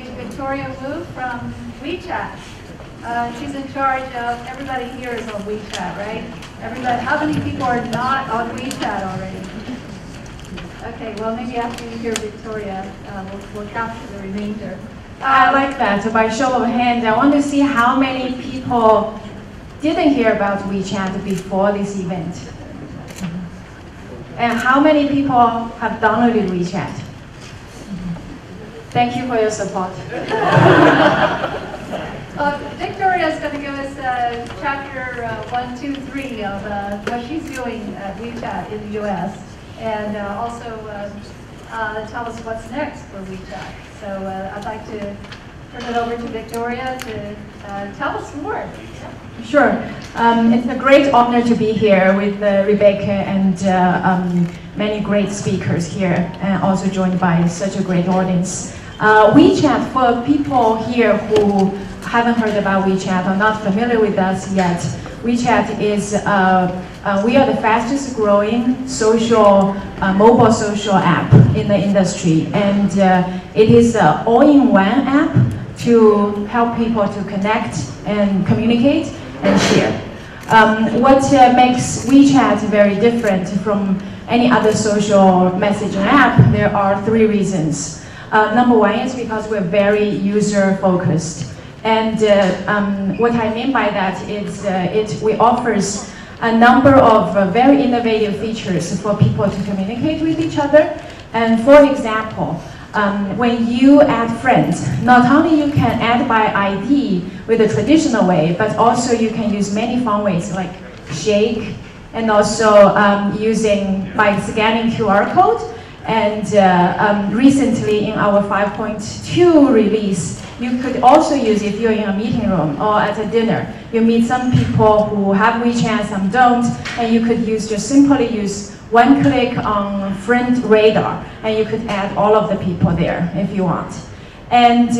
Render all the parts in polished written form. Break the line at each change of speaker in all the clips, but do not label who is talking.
Victoria Wu from WeChat. She's in charge of, everybody here is on WeChat, right? Everybody, how many people are not on WeChat already? Okay, well maybe after you hear Victoria, we'll capture the remainder.
I like that. By show of hands, I want to see how many people didn't hear about WeChat before this event. And how many people have downloaded WeChat? Thank you for your support.
Victoria is going to give us chapter 1, 2, 3 of what she's doing at WeChat in the US, and also tell us what's next for WeChat. So I'd like to turn it over to Victoria to tell us more.
Sure. It's a great honor to be here with Rebecca and many great speakers here, and also joined by such a great audience. WeChat, for people here who haven't heard about WeChat or not familiar with us yet, WeChat is, we are the fastest growing social, mobile social app in the industry. And it is an all-in-one app to help people to connect and communicate and share. What makes WeChat very different from any other social messaging app, there are 3 reasons. Number 1 is because we're very user-focused. And what I mean by that is we offers a number of very innovative features for people to communicate with each other. And for example, when you add friends, not only you can add by ID with the traditional way, but also you can use many fun ways like shake, and also using by scanning QR code. And recently in our 5.2 release, you could also use, if you're in a meeting room or at a dinner, you meet some people who have WeChat, some don't, and you could just simply use 1 click on friend radar, and you could add all of the people there if you want. And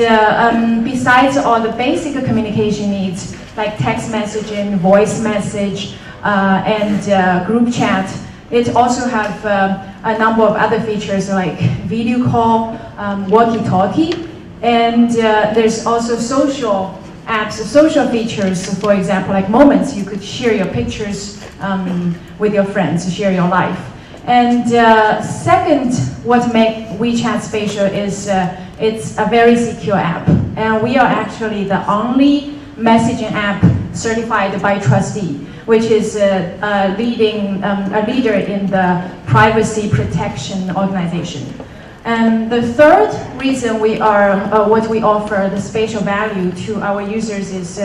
besides all the basic communication needs, like text messaging, voice message, and group chat, it also have a number of other features like video call, walkie-talkie, and there's also social apps, social features, for example, like moments. You could share your pictures with your friends, share your life. And second, what makes WeChat special is it's a very secure app. And we are actually the only messaging app certified by Trustee, which is a leader in the privacy protection organization. And the third reason we are, what we offer the spatial value to our users is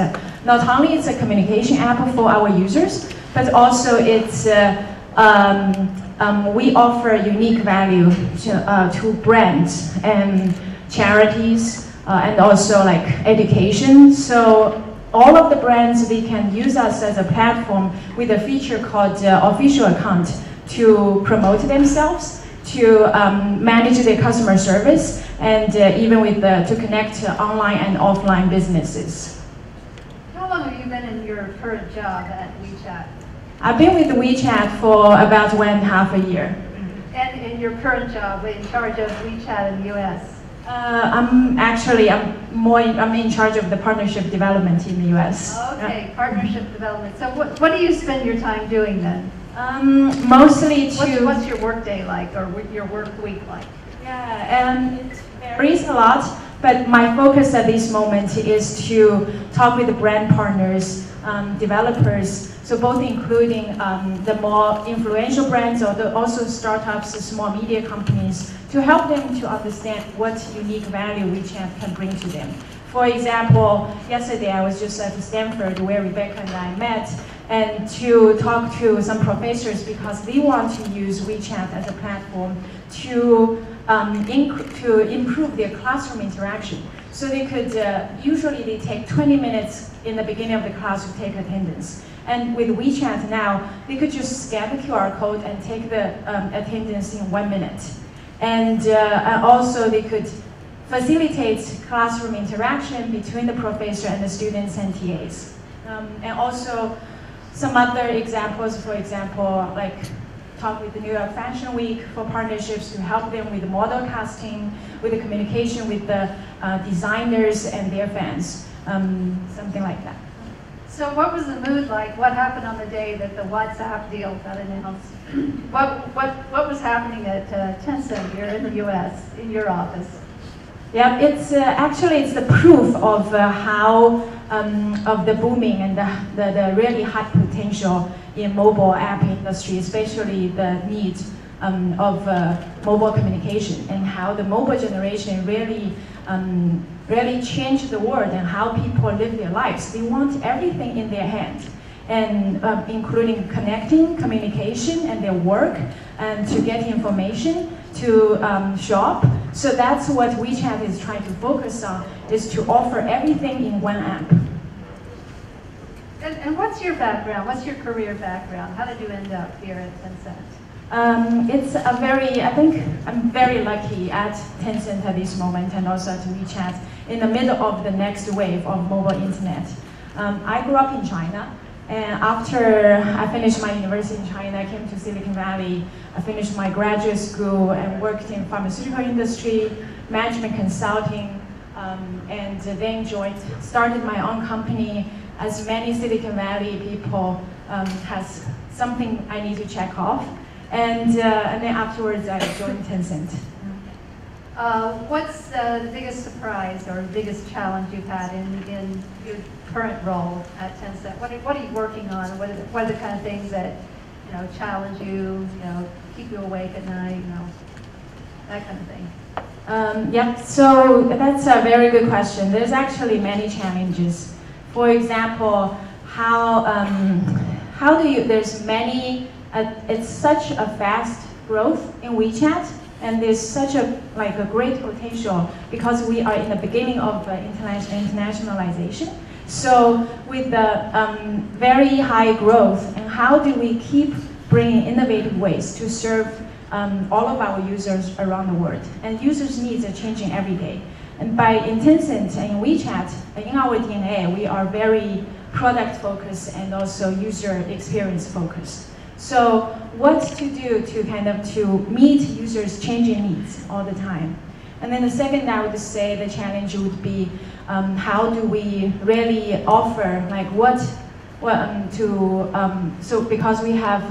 not only it's a communication app for our users, but also it's, we offer unique value to brands and charities and also like education. So all of the brands, they can use us as a platform with a feature called official account to promote themselves, to manage their customer service, and even with to connect online and offline businesses.
How long have you been in your current job at WeChat?
I've been with WeChat for about 1.5 years.
And in your current job, in charge of WeChat in the US?
I'm in charge of the partnership development in the US.
Okay, partnership development. So what do you spend your time doing then?
Mostly to...
What's your work day like, or your work week like?
Yeah, it varies a lot, but my focus at this moment is to talk with the brand partners, developers, so both including the more influential brands or also startups, small media companies, to help them to understand what unique value WeChat can bring to them. For example, yesterday I was just at Stanford where Rebecca and I met, and to talk to some professors because they want to use WeChat as a platform to improve their classroom interaction. So they could, usually they take 20 minutes in the beginning of the class to take attendance. And with WeChat now, they could just scan the QR code and take the attendance in 1 minute. And also they could facilitate classroom interaction between the professor and the students and TAs. And also some other examples, for example, like talk with the New York Fashion Week for partnerships to help them with the model casting, with the communication with the designers and their fans, something like that.
So what was the mood like? What happened on the day that the WhatsApp deal got announced? What was happening at Tencent here in the U.S., in your office?
Yeah, it's actually it's the proof of how of the booming and the really high potential in mobile app industry, especially the need of mobile communication and how the mobile generation really really changed the world and how people live their lives. They want everything in their hand, and including connecting, communication, and their work, and to get information, to shop. So that's what WeChat is trying to focus on, is to offer everything in one app.
And what's your background? What's your career background? How did you end up here at Tencent?
It's a very, I think I'm very lucky at Tencent at this moment, and also at WeChat, in the middle of the next wave of mobile internet. I grew up in China, and after I finished my university in China, I came to Silicon Valley. I finished my graduate school and worked in pharmaceutical industry, management consulting, and then started my own company. As many Silicon Valley people has something I need to check off. And then afterwards, I joined Tencent.
What's the biggest surprise or biggest challenge you've had in your current role at Tencent? What are you working on? What are the kind of things that challenge you, keep you awake at night, that kind of thing?
Yep. So that's a very good question. There's actually many challenges. For example, how do you? There's many. It's such a fast growth in WeChat, and there's such a great potential because we are in the beginning of internationalization. So with the very high growth, and how do we keep bringing innovative ways to serve all of our users around the world? And users' needs are changing every day. And in Tencent and in WeChat, in our DNA, we are very product focused and also user experience focused. So what to do to meet users' changing needs all the time. And then the second, I would say the challenge would be how do we really offer so because we have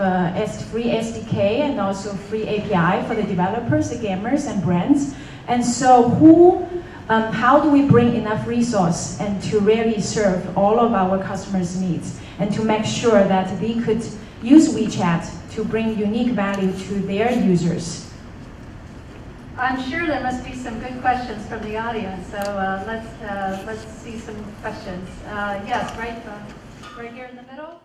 free SDK and also free API for the developers, the gamers, and brands. And so how do we bring enough resource and to really serve all of our customers' needs and to make sure that they could use WeChat to bring unique value to their users?
I'm sure there must be some good questions from the audience, so let's see some questions. Yes, right here in the middle.